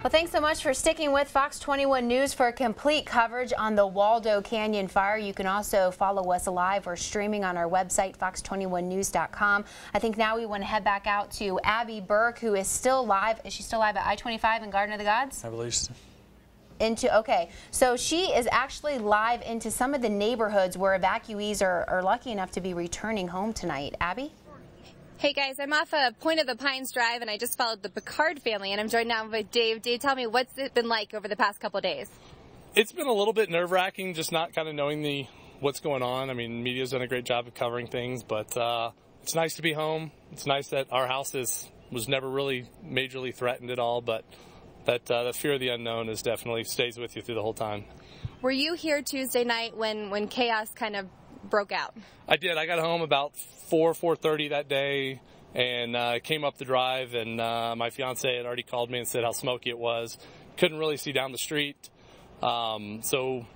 Well, thanks so much for sticking with Fox 21 News for complete coverage on the Waldo Canyon fire. You can also follow us live or streaming on our website, fox21news.com. I think now we want to head back out to Abby Burke, who is still live. Is she still live at I-25 in Garden of the Gods? I believe so. Okay, so she is actually live into some of the neighborhoods where evacuees are lucky enough to be returning home tonight. Abby? Hey guys, I'm off a Point of the Pines Drive and I just followed the Picard family and I'm joined now with Dave. Dave, tell me, what's it been like over the past couple of days? It's been a little bit nerve-wracking just not kind of knowing what's going on. I mean, media's done a great job of covering things, but it's nice to be home. It's nice that our house was never really majorly threatened at all, but that the fear of the unknown is definitely stays with you through the whole time. Were you here Tuesday night when chaos kind of broke out? I did. I got home about 4:30 that day and came up the drive, and my fiance had already called me and said how smoky it was. Couldn't really see down the street. So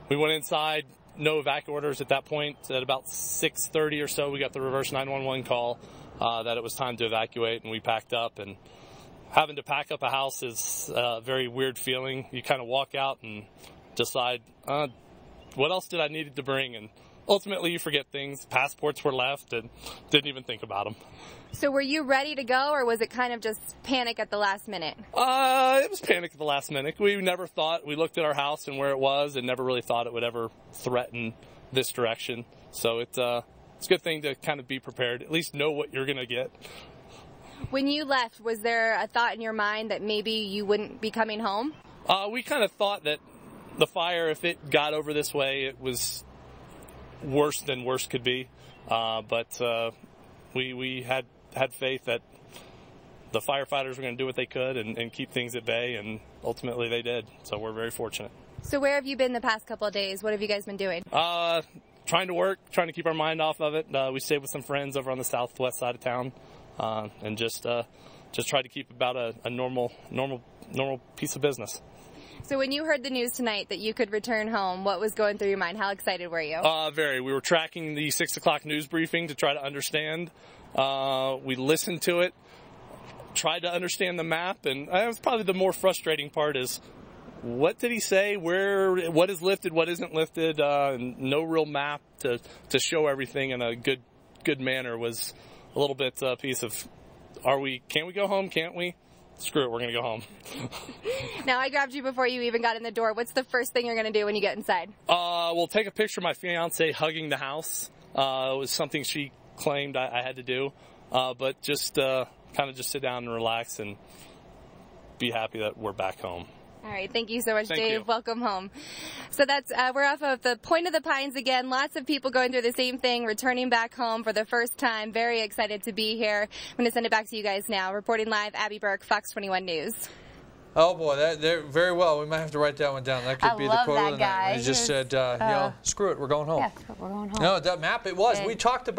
we went inside. No evac orders at that point. At about 6:30 or so, we got the reverse 911 call that it was time to evacuate, and we packed up. And having to pack up a house is a very weird feeling. You kind of walk out and decide, what else did I need to bring? And ultimately, you forget things. Passports were left and didn't even think about them. So were you ready to go, or was it kind of just panic at the last minute? It was panic at the last minute. We never thought, we looked at our house and where it was and never really thought it would ever threaten this direction. So it's a good thing to kind of be prepared, at least know what you're going to get. When you left, was there a thought in your mind that maybe you wouldn't be coming home? We kind of thought that the fire, if it got over this way, it was worse than worse could be. But we had faith that the firefighters were going to do what they could and keep things at bay, and ultimately they did. So we're very fortunate. So where have you been the past couple of days? What have you guys been doing? Trying to work, trying to keep our mind off of it. We stayed with some friends over on the southwest side of town, and just tried to keep about a normal piece of business. So when you heard the news tonight that you could return home, what was going through your mind? How excited were you? Very. We were tracking the 6 o'clock news briefing to try to understand. We listened to it, tried to understand the map, and that was probably the more frustrating part is, what did he say? What is lifted? What isn't lifted? And no real map to show everything in a good manner was a little bit a piece of, can we go home? Can't we? Screw it, we're going to go home. Now, I grabbed you before you even got in the door. What's the first thing you're going to do when you get inside? We'll take a picture of my fiance hugging the house. It was something she claimed I had to do. But just kind of just sit down and relax and be happy that we're back home. All right, thank you so much, Thank Dave. you. Welcome home. So that's we're off of the Point of the Pines again. Lots of people going through the same thing, returning back home for the first time. Very excited to be here. I'm going to send it back to you guys now. Reporting live, Abby Burke, Fox 21 News. Oh boy, they're very well. We might have to write that one down. That could be the quote of the night. He just said, screw it, we're going home. Yeah, we're going home. No, that map, it was. We talked about